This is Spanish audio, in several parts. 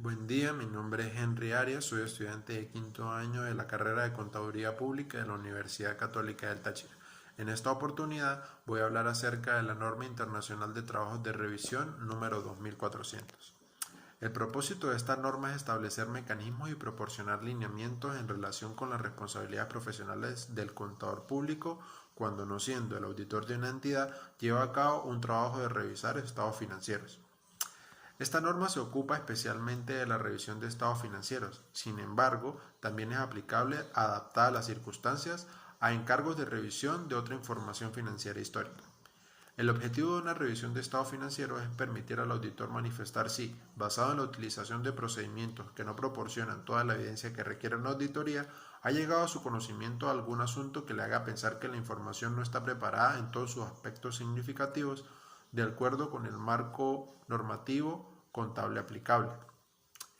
Buen día, mi nombre es Henry Arias, soy estudiante de quinto año de la carrera de Contaduría Pública de la Universidad Católica del Táchira. En esta oportunidad voy a hablar acerca de la Norma Internacional de Trabajos de Revisión número 2400. El propósito de esta norma es establecer mecanismos y proporcionar lineamientos en relación con las responsabilidades profesionales del contador público cuando, no siendo el auditor de una entidad, lleva a cabo un trabajo de revisar estados financieros. Esta norma se ocupa especialmente de la revisión de estados financieros. Sin embargo, también es aplicable adaptada a las circunstancias a encargos de revisión de otra información financiera histórica. El objetivo de una revisión de estado financiero es permitir al auditor manifestar si, basado en la utilización de procedimientos que no proporcionan toda la evidencia que requiere una auditoría, ha llegado a su conocimiento algún asunto que le haga pensar que la información no está preparada en todos sus aspectos significativos de acuerdo con el marco normativo contable aplicable.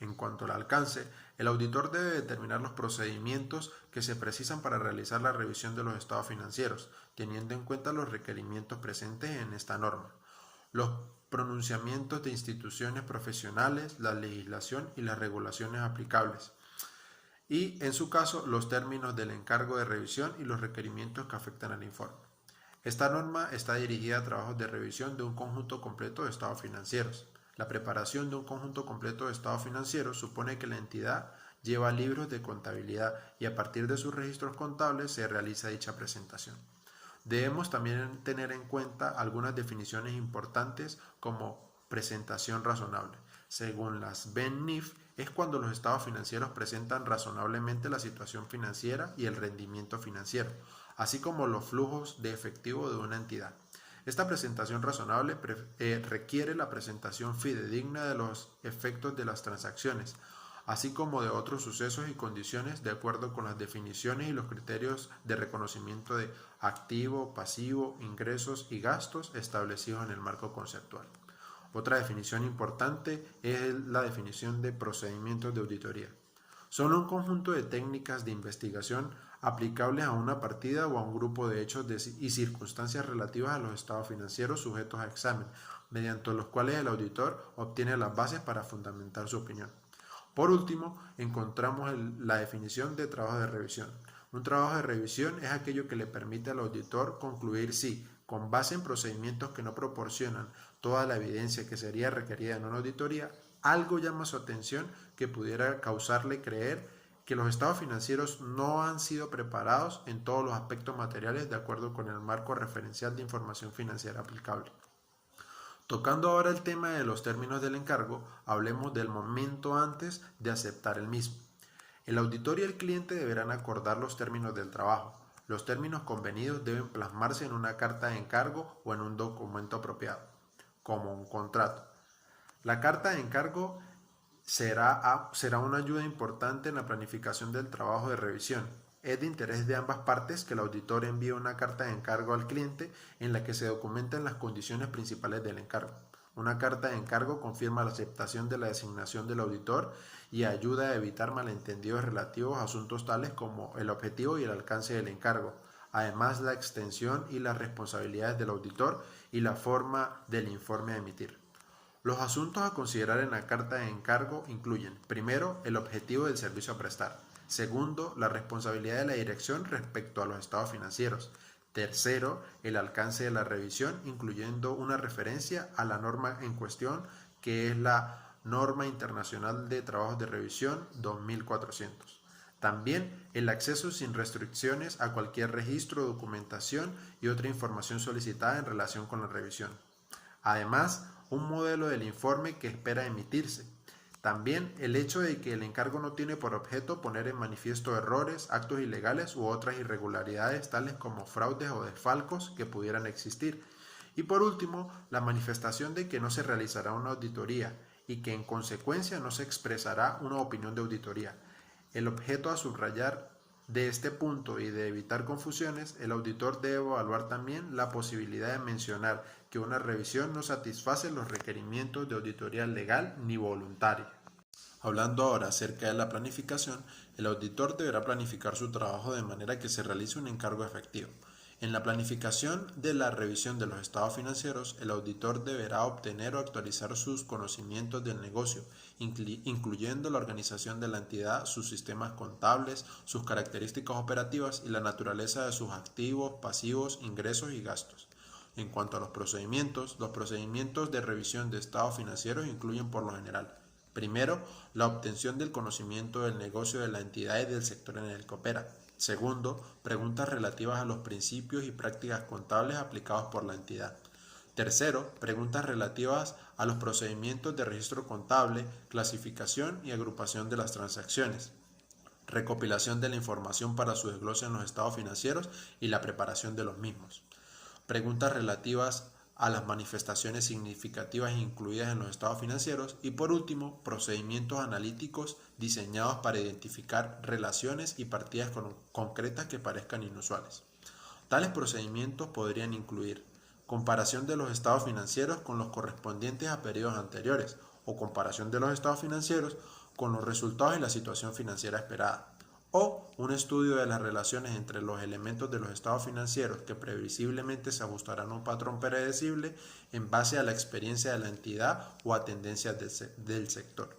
En cuanto al alcance, el auditor debe determinar los procedimientos que se precisan para realizar la revisión de los estados financieros, teniendo en cuenta los requerimientos presentes en esta norma, los pronunciamientos de instituciones profesionales, la legislación y las regulaciones aplicables, y, en su caso, los términos del encargo de revisión y los requerimientos que afectan al informe. Esta norma está dirigida a trabajos de revisión de un conjunto completo de estados financieros. La preparación de un conjunto completo de estados financieros supone que la entidad lleva libros de contabilidad y a partir de sus registros contables se realiza dicha presentación. Debemos también tener en cuenta algunas definiciones importantes como presentación razonable. Según las BENNIF, es cuando los estados financieros presentan razonablemente la situación financiera y el rendimiento financiero, así como los flujos de efectivo de una entidad. Esta presentación razonable requiere la presentación fidedigna de los efectos de las transacciones, así como de otros sucesos y condiciones de acuerdo con las definiciones y los criterios de reconocimiento de activo, pasivo, ingresos y gastos establecidos en el marco conceptual. Otra definición importante es la definición de procedimientos de auditoría. Son un conjunto de técnicas de investigación aplicables a una partida o a un grupo de hechos y circunstancias relativas a los estados financieros sujetos a examen, mediante los cuales el auditor obtiene las bases para fundamentar su opinión. Por último, encontramos la definición de trabajo de revisión. Un trabajo de revisión es aquello que le permite al auditor concluir si, con base en procedimientos que no proporcionan toda la evidencia que sería requerida en una auditoría, algo llama su atención que pudiera causarle creer que los estados financieros no han sido preparados en todos los aspectos materiales de acuerdo con el marco referencial de información financiera aplicable. Tocando ahora el tema de los términos del encargo, hablemos del momento antes de aceptar el mismo. El auditor y el cliente deberán acordar los términos del trabajo. Los términos convenidos deben plasmarse en una carta de encargo o en un documento apropiado, como un contrato. La carta de encargo será una ayuda importante en la planificación del trabajo de revisión. Es de interés de ambas partes que el auditor envíe una carta de encargo al cliente en la que se documenten las condiciones principales del encargo. Una carta de encargo confirma la aceptación de la designación del auditor y ayuda a evitar malentendidos relativos a asuntos tales como el objetivo y el alcance del encargo. Además, la extensión y las responsabilidades del auditor y la forma del informe a emitir. Los asuntos a considerar en la carta de encargo incluyen, primero, el objetivo del servicio a prestar. Segundo, la responsabilidad de la dirección respecto a los estados financieros. Tercero, el alcance de la revisión, incluyendo una referencia a la norma en cuestión, que es la Norma Internacional de Trabajos de Revisión 2400. También el acceso sin restricciones a cualquier registro, documentación y otra información solicitada en relación con la revisión. Además, un modelo del informe que espera emitirse. También el hecho de que el encargo no tiene por objeto poner en manifiesto errores, actos ilegales u otras irregularidades tales como fraudes o desfalcos que pudieran existir. Y por último, la manifestación de que no se realizará una auditoría y que en consecuencia no se expresará una opinión de auditoría. El objeto a subrayar de este punto y de evitar confusiones, el auditor debe evaluar también la posibilidad de mencionar que una revisión no satisface los requerimientos de auditoría legal ni voluntaria. Hablando ahora acerca de la planificación, el auditor deberá planificar su trabajo de manera que se realice un encargo efectivo. En la planificación de la revisión de los estados financieros, el auditor deberá obtener o actualizar sus conocimientos del negocio, incluyendo la organización de la entidad, sus sistemas contables, sus características operativas y la naturaleza de sus activos, pasivos, ingresos y gastos. En cuanto a los procedimientos de revisión de estados financieros incluyen por lo general: primero, la obtención del conocimiento del negocio de la entidad y del sector en el que opera. Segundo, preguntas relativas a los principios y prácticas contables aplicados por la entidad. Tercero, preguntas relativas a los procedimientos de registro contable, clasificación y agrupación de las transacciones, recopilación de la información para su desglose en los estados financieros y la preparación de los mismos. Preguntas relativas a las manifestaciones significativas incluidas en los estados financieros y, por último, procedimientos analíticos diseñados para identificar relaciones y partidas concretas que parezcan inusuales. Tales procedimientos podrían incluir comparación de los estados financieros con los correspondientes a periodos anteriores o comparación de los estados financieros con los resultados y la situación financiera esperada, o un estudio de las relaciones entre los elementos de los estados financieros que previsiblemente se ajustarán a un patrón predecible en base a la experiencia de la entidad o a tendencias del sector.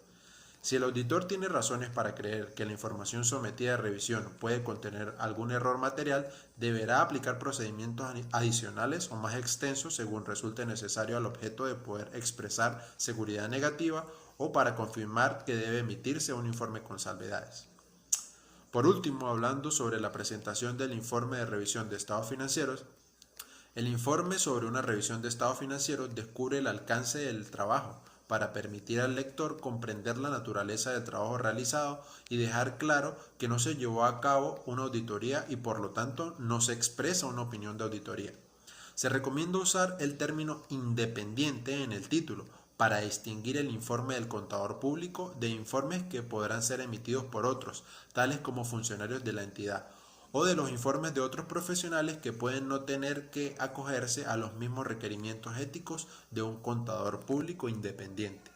Si el auditor tiene razones para creer que la información sometida a revisión puede contener algún error material, deberá aplicar procedimientos adicionales o más extensos según resulte necesario al objeto de poder expresar seguridad negativa o para confirmar que debe emitirse un informe con salvedades. Por último, hablando sobre la presentación del informe de revisión de estados financieros, el informe sobre una revisión de estados financieros descubre el alcance del trabajo para permitir al lector comprender la naturaleza del trabajo realizado y dejar claro que no se llevó a cabo una auditoría y por lo tanto no se expresa una opinión de auditoría. Se recomienda usar el término independiente en el título para distinguir el informe del contador público de informes que podrán ser emitidos por otros, tales como funcionarios de la entidad, o de los informes de otros profesionales que pueden no tener que acogerse a los mismos requerimientos éticos de un contador público independiente.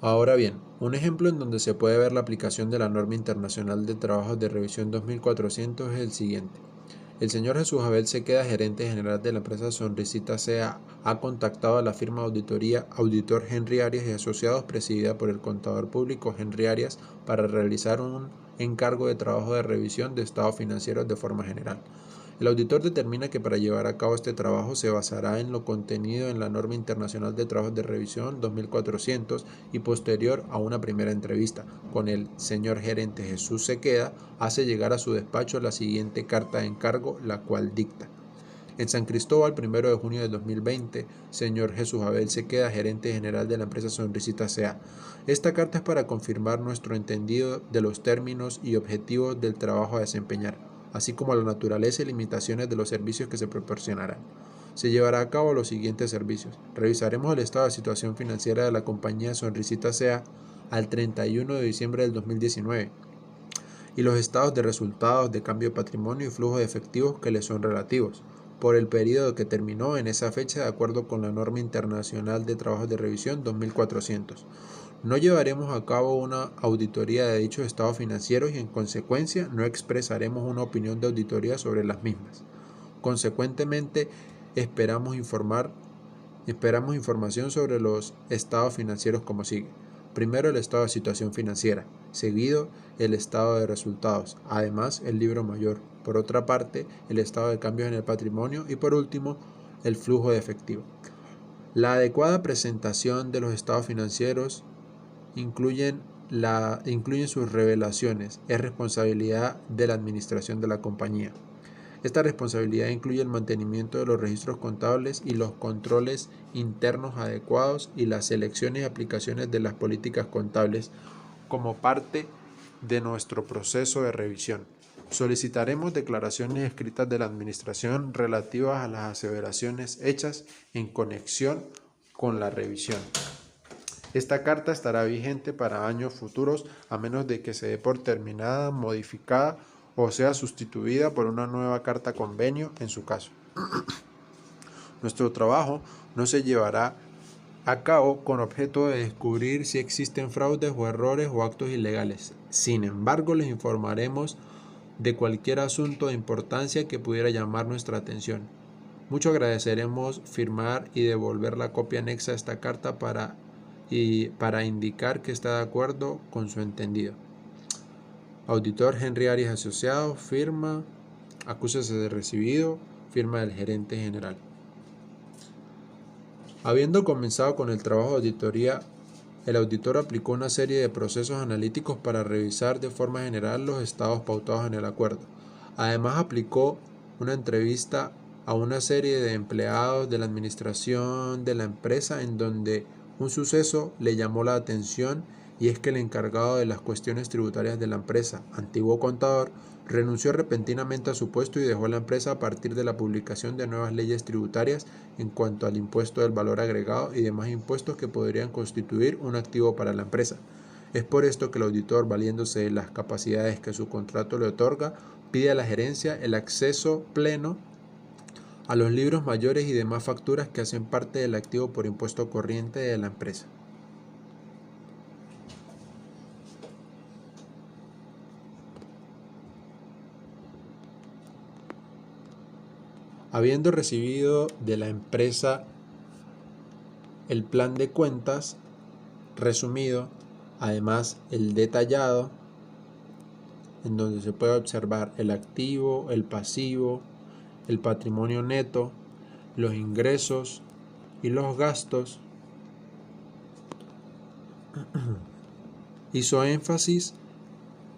Ahora bien, un ejemplo en donde se puede ver la aplicación de la norma internacional de trabajos de revisión 2400 es el siguiente. El señor Jesús Abel Sequeda, gerente general de la empresa Sonrisita SEA, ha contactado a la firma de auditoría Auditor Henry Arias y Asociados, presidida por el contador público Henry Arias, para realizar un encargo de trabajo de revisión de estados financieros de forma general. El auditor determina que para llevar a cabo este trabajo se basará en lo contenido en la norma internacional de trabajos de revisión 2400 y posterior a una primera entrevista con el señor gerente Jesús Sequeda, hace llegar a su despacho la siguiente carta de encargo, la cual dicta: en San Cristóbal, 1 de junio de 2020, señor Jesús Abel Sequeda, gerente general de la empresa Sonrisita SEA. Esta carta es para confirmar nuestro entendido de los términos y objetivos del trabajo a desempeñar, así como la naturaleza y limitaciones de los servicios que se proporcionarán. Se llevará a cabo los siguientes servicios. Revisaremos el estado de situación financiera de la compañía Sonrisita SEA al 31 de diciembre del 2019 y los estados de resultados de cambio de patrimonio y flujo de efectivos que le son relativos, por el periodo que terminó en esa fecha de acuerdo con la norma internacional de trabajos de revisión 2400. No llevaremos a cabo una auditoría de dichos estados financieros y en consecuencia no expresaremos una opinión de auditoría sobre las mismas. Consecuentemente, esperamos información sobre los estados financieros como sigue. Primero, el estado de situación financiera, seguido el estado de resultados, además el libro mayor. Por otra parte, el estado de cambios en el patrimonio y por último, el flujo de efectivo. La adecuada presentación de los estados financieros incluyen sus revelaciones. Es responsabilidad de la administración de la compañía. Esta responsabilidad incluye el mantenimiento de los registros contables y los controles internos adecuados y las selecciones y aplicaciones de las políticas contables como parte de nuestro proceso de revisión. Solicitaremos declaraciones escritas de la Administración relativas a las aseveraciones hechas en conexión con la revisión. Esta carta estará vigente para años futuros a menos de que se dé por terminada, modificada o sea sustituida por una nueva carta convenio en su caso. Nuestro trabajo no se llevará a cabo con objeto de descubrir si existen fraudes o errores o actos ilegales. Sin embargo, les informaremos de cualquier asunto de importancia que pudiera llamar nuestra atención. Mucho agradeceremos firmar y devolver la copia anexa a esta carta para indicar que está de acuerdo con su entendido. Auditor Henry Arias Asociado, firma, acúsese de recibido, firma del gerente general. Habiendo comenzado con el trabajo de auditoría, el auditor aplicó una serie de procesos analíticos para revisar de forma general los estados pautados en el acuerdo. Además, aplicó una entrevista a una serie de empleados de la administración de la empresa en donde un suceso le llamó la atención, y es que el encargado de las cuestiones tributarias de la empresa, antiguo contador, renunció repentinamente a su puesto y dejó la empresa a partir de la publicación de nuevas leyes tributarias en cuanto al impuesto del valor agregado y demás impuestos que podrían constituir un activo para la empresa. Es por esto que el auditor, valiéndose de las capacidades que su contrato le otorga, pide a la gerencia el acceso pleno a los libros mayores y demás facturas que hacen parte del activo por impuesto corriente de la empresa. Habiendo recibido de la empresa el plan de cuentas resumido, además el detallado, en donde se puede observar el activo, el pasivo, el patrimonio neto, los ingresos y los gastos, hizo énfasis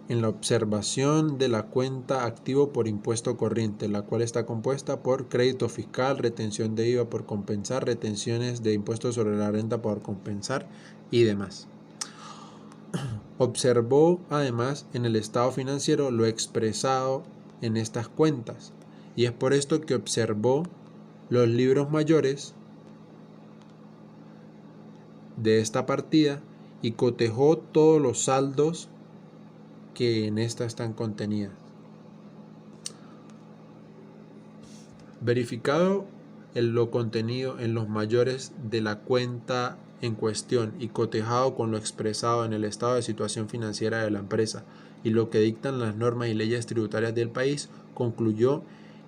en la observación de la cuenta activo por impuesto corriente, la cual está compuesta por crédito fiscal, retención de IVA por compensar, retenciones de impuestos sobre la renta por compensar y demás. Observó además en el estado financiero lo expresado en estas cuentas, y es por esto que observó los libros mayores de esta partida y cotejó todos los saldos que en esta están contenidas. Verificado lo contenido en los mayores de la cuenta en cuestión y cotejado con lo expresado en el estado de situación financiera de la empresa y lo que dictan las normas y leyes tributarias del país, concluyó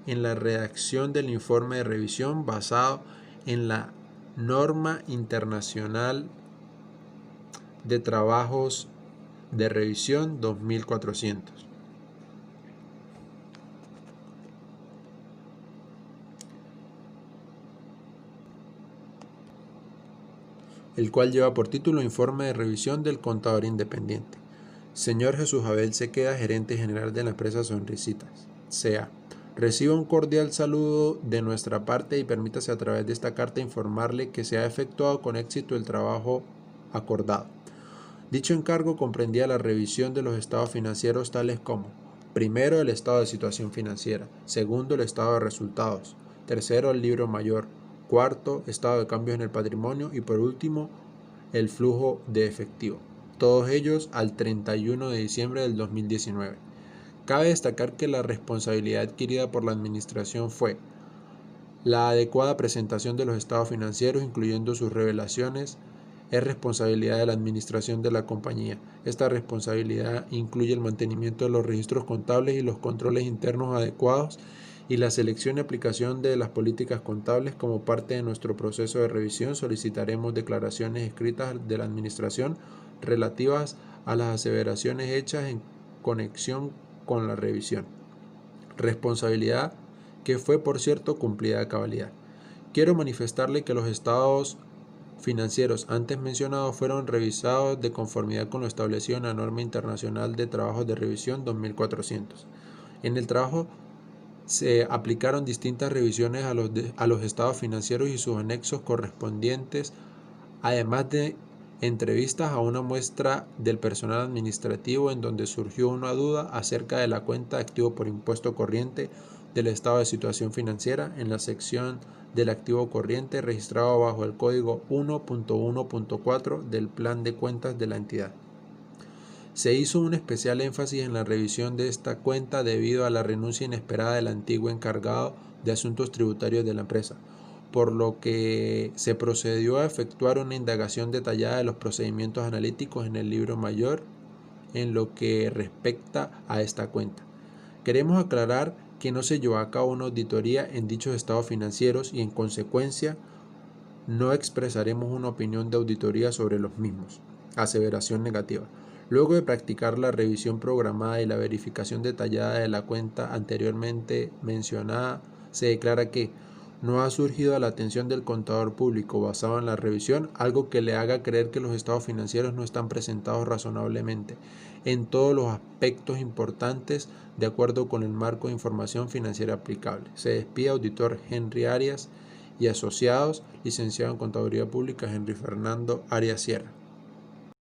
en la redacción del informe de revisión basado en la norma internacional de trabajos de revisión 2400. El cual lleva por título Informe de Revisión del Contador Independiente. Señor Jesús Abel Sequeda, gerente general de la empresa Sonrisitas, C.A. Reciba un cordial saludo de nuestra parte y permítase a través de esta carta informarle que se ha efectuado con éxito el trabajo acordado. Dicho encargo comprendía la revisión de los estados financieros tales como: primero, el estado de situación financiera; segundo, el estado de resultados; tercero, el libro mayor; cuarto, estado de cambios en el patrimonio; y por último, el flujo de efectivo. Todos ellos al 31 de diciembre del 2019. Cabe destacar que la responsabilidad adquirida por la administración fue la adecuada presentación de los estados financieros, incluyendo sus revelaciones. Es responsabilidad de la administración de la compañía. Esta responsabilidad incluye el mantenimiento de los registros contables y los controles internos adecuados y la selección y aplicación de las políticas contables. Como parte de nuestro proceso de revisión, solicitaremos declaraciones escritas de la administración relativas a las aseveraciones hechas en conexión con la revisión. Responsabilidad que fue, por cierto, cumplida a cabalidad. Quiero manifestarle que los estados financieros antes mencionados fueron revisados de conformidad con lo establecido en la norma internacional de trabajos de revisión 2400. En el trabajo se aplicaron distintas revisiones a los estados financieros y sus anexos correspondientes, además de entrevistas a una muestra del personal administrativo en donde surgió una duda acerca de la cuenta de activo por impuesto corriente del estado de situación financiera en la sección del activo corriente registrado bajo el código 1.1.4 del plan de cuentas de la entidad. Se hizo un especial énfasis en la revisión de esta cuenta debido a la renuncia inesperada del antiguo encargado de asuntos tributarios de la empresa, por lo que se procedió a efectuar una indagación detallada de los procedimientos analíticos en el libro mayor en lo que respecta a esta cuenta. Queremos aclarar que no se llevó a cabo una auditoría en dichos estados financieros y en consecuencia no expresaremos una opinión de auditoría sobre los mismos. Aseveración negativa. Luego de practicar la revisión programada y la verificación detallada de la cuenta anteriormente mencionada, se declara que no ha surgido a la atención del contador público basado en la revisión algo que le haga creer que los estados financieros no están presentados razonablemente en todos los aspectos importantes de acuerdo con el marco de información financiera aplicable. Se despide auditor Henry Arias y asociados, licenciado en Contaduría Pública Henry Fernando Arias Sierra.